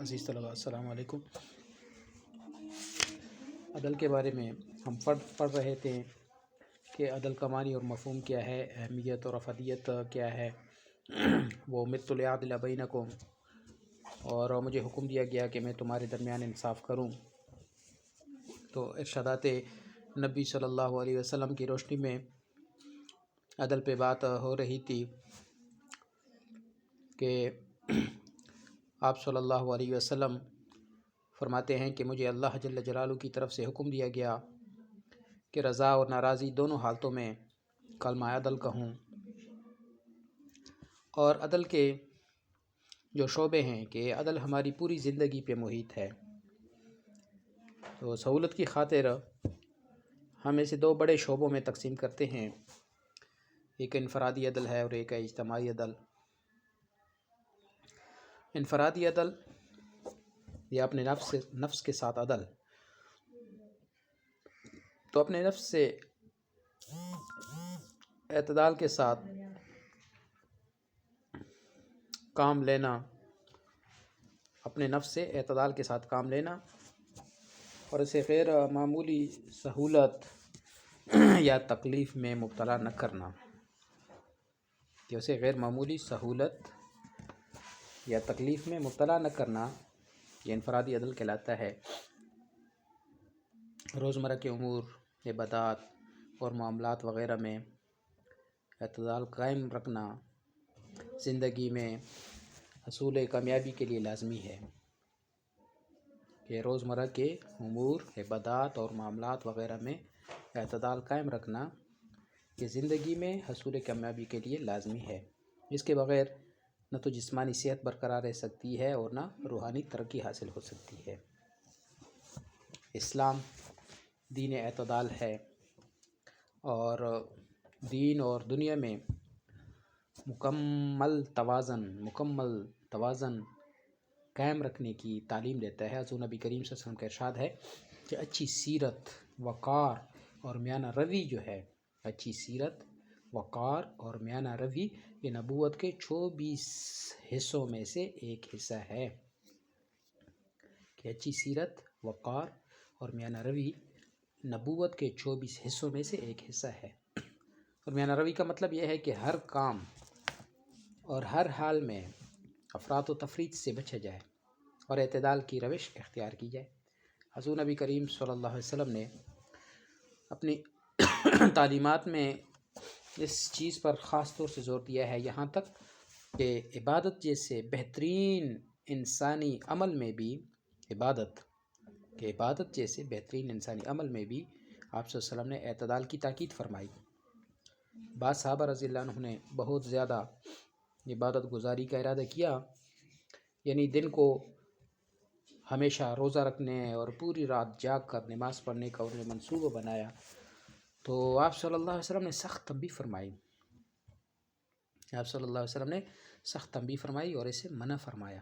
عزیز طلباء السلام علیکم۔ عدل کے بارے میں ہم پڑھ رہے تھے کہ عدل کا معنی اور مفہوم کیا ہے، اہمیت اور افادیت کیا ہے۔ وہ مت العدل بینکم، اور مجھے حکم دیا گیا کہ میں تمہارے درمیان انصاف کروں۔ تو ارشادات نبی صلی اللہ علیہ وسلم کی روشنی میں عدل پہ بات ہو رہی تھی کہ آپ صلی اللہ علیہ وسلم فرماتے ہیں کہ مجھے اللہ جل جلالہ کی طرف سے حکم دیا گیا کہ رضا اور ناراضی دونوں حالتوں میں کلمہ عدل کہوں، اور عدل کے جو شعبے ہیں کہ عدل ہماری پوری زندگی پہ محیط ہے۔ تو سہولت کی خاطر ہم اسے دو بڑے شعبوں میں تقسیم کرتے ہیں، ایک انفرادی عدل ہے اور ایک ہے اجتماعی عدل۔ انفرادی عدل یا اپنے نفس کے ساتھ عدل، تو اپنے نفس سے اعتدال کے ساتھ کام لینا، اپنے نفس سے اعتدال کے ساتھ کام لینا اور اسے غیر معمولی سہولت یا تکلیف میں مبتلا نہ کرنا، کہ اسے غیر معمولی سہولت یا تکلیف میں مبتلا نہ کرنا، یہ انفرادی عدل کہلاتا ہے۔ روزمرہ کے امور، عبادات اور معاملات وغیرہ میں اعتدال قائم رکھنا زندگی میں حصول کامیابی کے لیے لازمی ہے، کہ روزمرہ کے امور، عبادات اور معاملات وغیرہ میں اعتدال قائم رکھنا یہ زندگی میں حصول کامیابی کے لیے لازمی ہے۔ اس کے بغیر نہ تو جسمانی صحت برقرار رہ سکتی ہے اور نہ روحانی ترقی حاصل ہو سکتی ہے۔ اسلام دین اعتدال ہے، اور دین اور دنیا میں مکمل توازن قائم رکھنے کی تعلیم دیتا ہے۔ حضور نبی کریم صلی اللہ علیہ وسلم کا ارشاد ہے کہ اچھی سیرت، وقار اور میانہ روی جو ہے، اچھی سیرت، وقار اور میانہ روی یہ نبوت کے 24 حصوں میں سے ایک حصہ ہے، کہ اچھی سیرت، وقار اور میانہ روی نبوت کے 24 حصوں میں سے ایک حصہ ہے۔ اور میانہ روی کا مطلب یہ ہے کہ ہر کام اور ہر حال میں افراط و تفریط سے بچا جائے اور اعتدال کی روش اختیار کی جائے۔ حضور نبی کریم صلی اللہ علیہ وسلم نے اپنی تعلیمات میں اس چیز پر خاص طور سے زور دیا ہے، یہاں تک کہ عبادت جیسے بہترین انسانی عمل میں بھی عبادت جیسے بہترین انسانی عمل میں بھی آپ صلی اللہ علیہ وسلم نے اعتدال کی تاکید فرمائی۔ بعض صحابہ رضی اللہ عنہ نے بہت زیادہ عبادت گزاری کا ارادہ کیا، یعنی دن کو ہمیشہ روزہ رکھنے اور پوری رات جاگ کر نماز پڑھنے کا انہوں نے منصوبہ بنایا، تو آپ صلی اللہ علیہ وسلم نے سخت تنبیہ فرمائی اور اسے منع فرمایا۔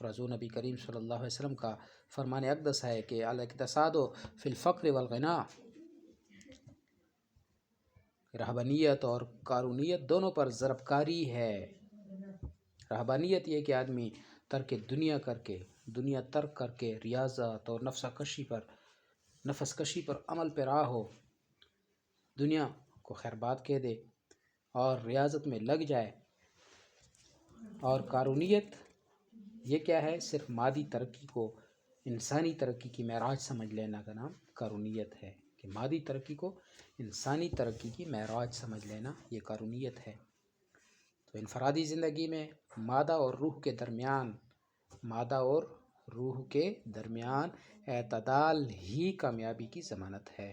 رسول نبی کریم صلی اللہ علیہ وسلم کا فرمان اقدس ہے کہ الاقتصاد فی الفقر والغنا، رہبانیت اور قارونیت دونوں پر ضرب کاری ہے۔ رہبانیت یہ کہ آدمی دنیا ترک کر کے ریاضت اور نفس کشی پر عمل پیرا ہو، دنیا کو خیر بات کہہ دے اور ریاضت میں لگ جائے۔ اور قارونیت یہ کیا ہے؟ صرف مادی ترقی کو انسانی ترقی کی معراج سمجھ لینا کا نام قارونیت ہے، کہ مادی ترقی کو انسانی ترقی کی معراج سمجھ لینا یہ قارونیت ہے۔ تو انفرادی زندگی میں مادہ اور روح کے درمیان اعتدال ہی کامیابی کی ضمانت ہے۔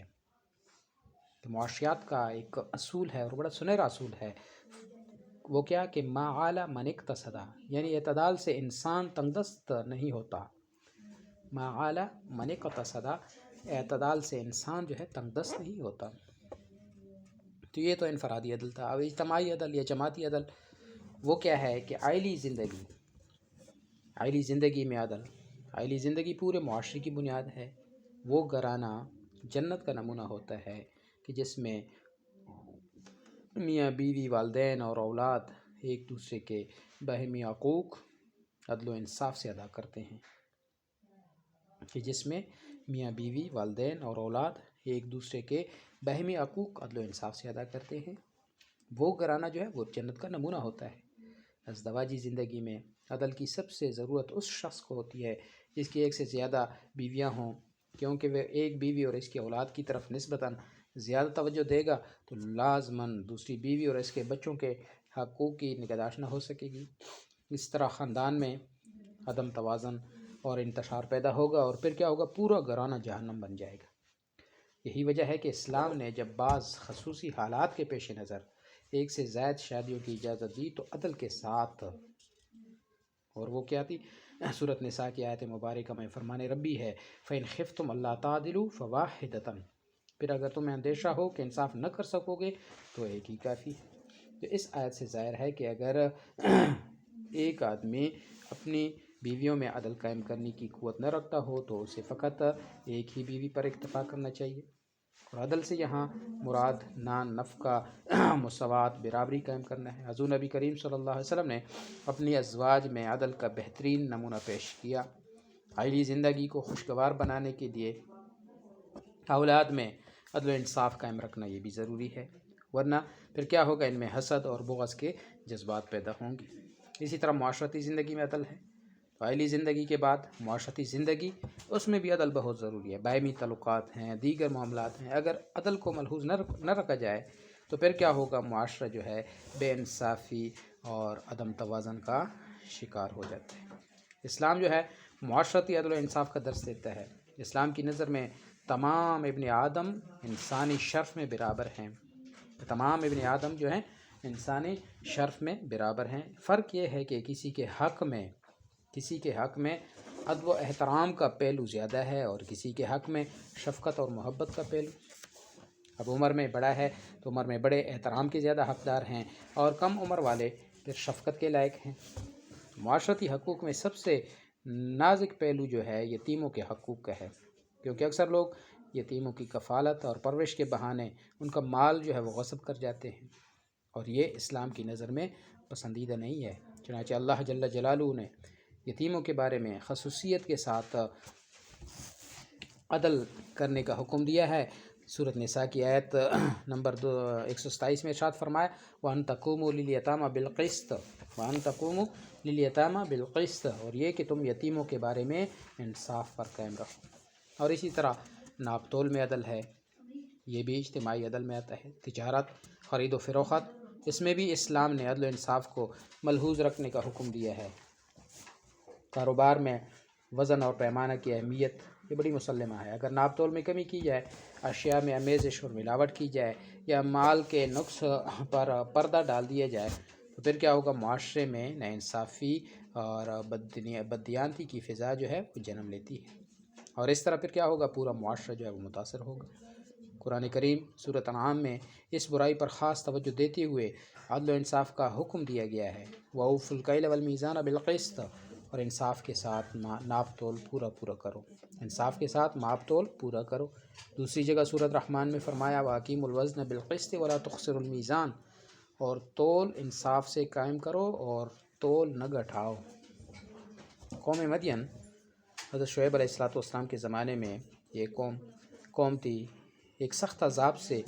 تو معاشیات کا ایک اصول ہے اور بڑا سنہرا اصول ہے، وہ کیا کہ ما عال من اقتصد، یعنی اعتدال سے انسان تنگدست نہیں ہوتا۔ ما عال من اقتصد، اعتدال سے انسان جو ہے تنگدست نہیں ہوتا۔ تو یہ تو انفرادی عدل تھا۔ اب اجتماعی عدل یا جماعتی عدل وہ کیا ہے کہ عائلی زندگی میں عدل، عائلی زندگی پورے معاشرے کی بنیاد ہے۔ وہ گھرانہ جنت کا نمونہ ہوتا ہے کہ جس میں میاں بیوی، والدین اور اولاد ایک دوسرے کے باہمی حقوق عدل و انصاف سے ادا کرتے ہیں، کہ جس میں میاں بیوی، والدین اور اولاد ایک دوسرے کے باہمی حقوق عدل و انصاف سے ادا کرتے ہیں، وہ گھرانہ جو ہے وہ جنت کا نمونہ ہوتا ہے۔ ازدواجی زندگی میں عدل کی سب سے ضرورت اس شخص کو ہوتی ہے جس کی ایک سے زیادہ بیویاں ہوں، کیونکہ وہ ایک بیوی اور اس کی اولاد کی طرف نسبتاً زیادہ توجہ دے گا تو لازماً دوسری بیوی اور اس کے بچوں کے حقوق کی نگہداشت نہ ہو سکے گی۔ اس طرح خاندان میں عدم توازن اور انتشار پیدا ہوگا، اور پھر کیا ہوگا، پورا گھرانہ جہنم بن جائے گا۔ یہی وجہ ہے کہ اسلام نے جب بعض خصوصی حالات کے پیش نظر ایک سے زائد شادیوں کی اجازت دی تو عدل کے ساتھ، اور وہ کیا تھی، سورۃ نساء کی آیت مبارکہ میں فرمان ربی ہے فَإِنْ خِفْتُمْ أَلَّا تَعْدِلُوا فَوَاحِدَةً، پھر اگر تمہیں اندیشہ ہو کہ انصاف نہ کر سکو گے تو ایک ہی کافی ہے۔ تو اس آیت سے ظاہر ہے کہ اگر ایک آدمی اپنی بیویوں میں عدل قائم کرنے کی قوت نہ رکھتا ہو تو اسے فقط ایک ہی بیوی پر اکتفا کرنا چاہیے، اور عدل سے یہاں مراد نان نفقہ، مساوات، برابری قائم کرنا ہے۔ حضور نبی کریم صلی اللہ علیہ وسلم نے اپنی ازواج میں عدل کا بہترین نمونہ پیش کیا۔ عائلی زندگی کو خوشگوار بنانے کے لیے اولاد میں عدل و انصاف قائم رکھنا یہ بھی ضروری ہے، ورنہ پھر کیا ہوگا، ان میں حسد اور بغض کے جذبات پیدا ہوں گے۔ اسی طرح معاشرتی زندگی میں عدل ہے، تو عائلی زندگی کے بعد معاشرتی زندگی، اس میں بھی عدل بہت ضروری ہے۔ باہمی تعلقات ہیں، دیگر معاملات ہیں، اگر عدل کو ملحوظ نہ رکھا جائے تو پھر کیا ہوگا، معاشرہ جو ہے بے انصافی اور عدم توازن کا شکار ہو جاتا ہے۔ اسلام جو ہے معاشرتی عدل و انصاف کا درس دیتا ہے۔ اسلام کی نظر میں تمام ابن آدم انسانی شرف میں برابر ہیں، تمام ابن آدم جو ہیں انسانی شرف میں برابر ہیں۔ فرق یہ ہے کہ کسی کے حق میں ادب و احترام کا پہلو زیادہ ہے اور کسی کے حق میں شفقت اور محبت کا پہلو۔ اب عمر میں بڑا ہے تو عمر میں بڑے احترام کے زیادہ حقدار ہیں، اور کم عمر والے پھر شفقت کے لائق ہیں۔ معاشرتی حقوق میں سب سے نازک پہلو جو ہے یتیموں کے حقوق کا ہے، کیونکہ اکثر لوگ یتیموں کی کفالت اور پرورش کے بہانے ان کا مال جو ہے وہ غصب کر جاتے ہیں، اور یہ اسلام کی نظر میں پسندیدہ نہیں ہے۔ چنانچہ اللہ جل جلالہ نے یتیموں کے بارے میں خصوصیت کے ساتھ عدل کرنے کا حکم دیا ہے۔ سورۃ نساء کی آیت نمبر 127 میں ارشاد فرمایا وَأَن تَقُومُوا لِلْيَتَامَى بِالْقِسْطِ وَأَن تَقُومُوا لِلْيَتَامَى بِالْقِسْطِ، اور یہ کہ تم یتیموں کے بارے میں انصاف پر قائم رکھو۔ اور اسی طرح ناپ تول میں عدل ہے، یہ بھی اجتماعی عدل میں آتا ہے۔ تجارت، خرید و فروخت، اس میں بھی اسلام نے عدل و انصاف کو ملحوظ رکھنے کا حکم دیا ہے۔ کاروبار میں وزن اور پیمانہ کی اہمیت یہ بڑی مسلمہ ہے۔ اگر ناپ تول میں کمی کی جائے، اشیاء میں آمیزش اور ملاوٹ کی جائے، یا مال کے نقص پر پردہ ڈال دیا جائے تو پھر کیا ہوگا، معاشرے میں ناانصافی اور بددیانتی کی فضا جو ہے وہ جنم لیتی ہے، اور اس طرح پھر کیا ہوگا، پورا معاشرہ جو ہے وہ متاثر ہوگا۔ قرآن کریم سورۃ انعام میں اس برائی پر خاص توجہ دیتے ہوئے عدل و انصاف کا حکم دیا گیا ہے۔ وَأَوْفُوا الْكَيْلَ وَالْمِيزَانَ بِالْقِسْطِ، اور انصاف کے ساتھ ناپ تول پورا کرو، انصاف کے ساتھ ناپ تول پورا کرو۔ دوسری جگہ سورۃ رحمان میں فرمایا وَأَقِیمُوا الْوَزْنَ بِالْقِسْطِ وَلَا تُخْسِرُوا الْمِیزَانَ، اور تول انصاف سے قائم کرو اور تول نہ گھٹاؤ۔ قوم مدین، حضرت شعیب علیہ السلام کے زمانے میں یہ قوم تھی، ایک سخت عذاب سے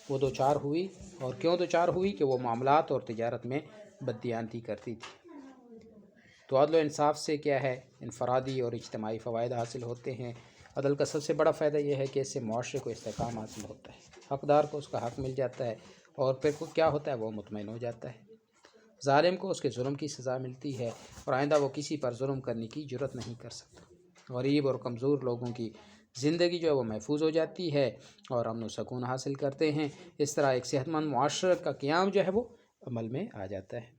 وہ دوچار ہوئی، اور کیوں دوچار ہوئی کہ وہ معاملات اور تجارت میں بددیانتی کرتی تھی۔ تو عدل و انصاف سے کیا ہے، انفرادی اور اجتماعی فوائد حاصل ہوتے ہیں۔ عدل کا سب سے بڑا فائدہ یہ ہے کہ اس سے معاشرے کو استحکام حاصل ہوتا ہے، حقدار کو اس کا حق مل جاتا ہے، اور پھر کیا ہوتا ہے، وہ مطمئن ہو جاتا ہے۔ ظالم کو اس کے ظلم کی سزا ملتی ہے، اور آئندہ وہ کسی پر ظلم کرنے کی جرات نہیں کر سکتا۔ غریب اور کمزور لوگوں کی زندگی جو ہے وہ محفوظ ہو جاتی ہے، اور امن و سکون حاصل کرتے ہیں۔ اس طرح ایک صحت مند معاشرے کا قیام جو ہے وہ عمل میں آ جاتا ہے۔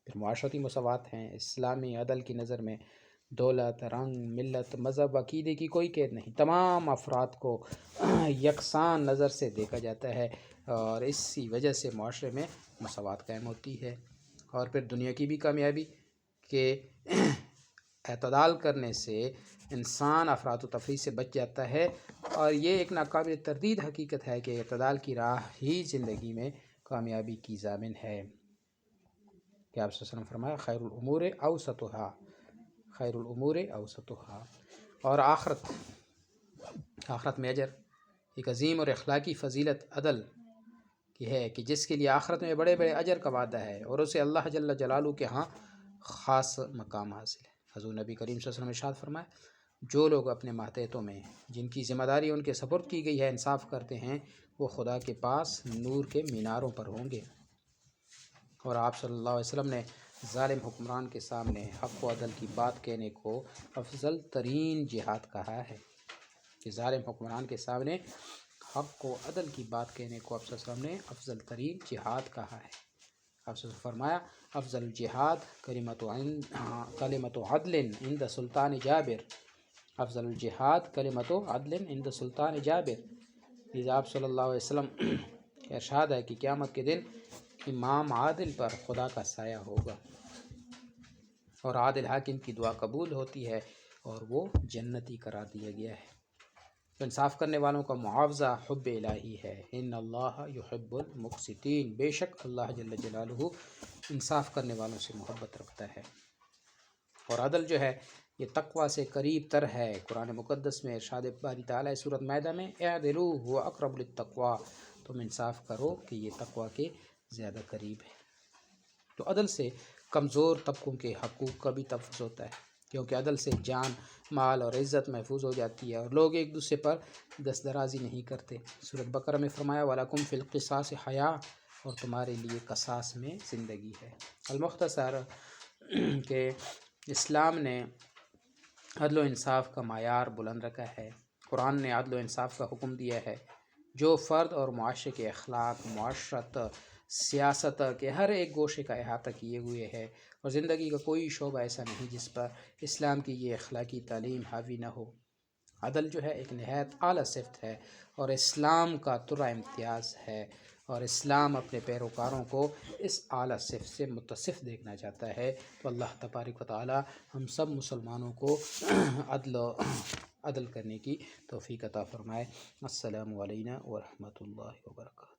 پھر معاشرتی مساوات ہیں۔ اسلامی عدل کی نظر میں دولت، رنگ، ملت، مذہب، عقیدے کی کوئی قید نہیں، تمام افراد کو یکساں نظر سے دیکھا جاتا ہے، اور اسی وجہ سے معاشرے میں مساوات قائم ہوتی ہے۔ اور پھر دنیا کی بھی کامیابی کہ اعتدال کرنے سے انسان افراط و تفریط سے بچ جاتا ہے، اور یہ ایک ناقابل تردید حقیقت ہے کہ اعتدال کی راہ ہی زندگی میں کامیابی کی ضامن ہے، کہ آپ صلی اللہ علیہ وسلم فرمایا خیر الامور اوسطها، خیر الامور اوسطها۔ اور آخرت میں اجر، ایک عظیم اور اخلاقی فضیلت عدل کی ہے کہ جس کے لیے آخرت میں بڑے بڑے اجر کا وعدہ ہے اور اسے اللہ جل جلالہ کے ہاں خاص مقام حاصل ہے۔ حضور نبی کریم صلی اللہ علیہ وسلم نے ارشاد فرمایا، جو لوگ اپنے ماتحتوں میں جن کی ذمہ داری ان کے سپرد کی گئی ہے انصاف کرتے ہیں، وہ خدا کے پاس نور کے میناروں پر ہوں گے۔ اور آپ صلی اللہ علیہ وسلم نے ظالم حکمران کے سامنے حق و عدل کی بات کہنے کو افضل ترین جہاد کہا ہے، کہ ظالم حکمران کے سامنے حق و عدل کی بات کہنے کو آپ صلی اللہ علیہ وسلم نے افضل ترین جہاد کہا ہے۔ آپ سے فرمایا، افضل الجہاد کلمۃ عدل عند سلطان جابر، افضل الجہاد کلمۃ عدل عند سلطان جابر۔ لذا آپ صلی اللہ علیہ وسلم کا ارشاد ہے کہ قیامت کے دن امام عادل پر خدا کا سایہ ہوگا، اور عادل حاکم کی دعا قبول ہوتی ہے اور وہ جنتی قرار دیا گیا ہے۔ انصاف کرنے والوں کا معاوضہ حب الہی ہے، ان اللہ یحب المقسطین، بے شک اللہ جل جلالہ انصاف کرنے والوں سے محبت رکھتا ہے۔ اور عدل جو ہے یہ تقوی سے قریب تر ہے۔ قرآن مقدس میں ارشاد باری تعالیٰ سورۃ مائدہ میں اعدلوا هو اقرب للتقوی، تم انصاف کرو کہ یہ تقوی کے زیادہ قریب ہے۔ تو عدل سے کمزور طبقوں کے حقوق کا بھی تحفظ ہوتا ہے، کیونکہ عدل سے جان، مال اور عزت محفوظ ہو جاتی ہے اور لوگ ایک دوسرے پر دست درازی نہیں کرتے۔ سورۃ بقرہ میں فرمایا وَلَكُمْ فِي الْقِصَاصِ حَیَاۃٌ، اور تمہارے لیے قصاص میں زندگی ہے۔ المختصر کہ اسلام نے عدل و انصاف کا معیار بلند رکھا ہے۔ قرآن نے عدل و انصاف کا حکم دیا ہے، جو فرد اور معاشرے کے اخلاق، معاشرت، سیاست کے ہر ایک گوشے کا احاطہ کیے ہوئے ہے، اور زندگی کا کوئی شعبہ ایسا نہیں جس پر اسلام کی یہ اخلاقی تعلیم حاوی نہ ہو۔ عدل جو ہے ایک نہایت اعلیٰ صفت ہے اور اسلام کا ترا امتیاز ہے، اور اسلام اپنے پیروکاروں کو اس اعلیٰ صفت سے متصف دیکھنا چاہتا ہے۔ تو اللہ تبارک و تعالی ہم سب مسلمانوں کو عدل کرنے کی توفیق عطا فرمائے۔ السلام علیکم ورحمۃ اللہ وبرکاتہ۔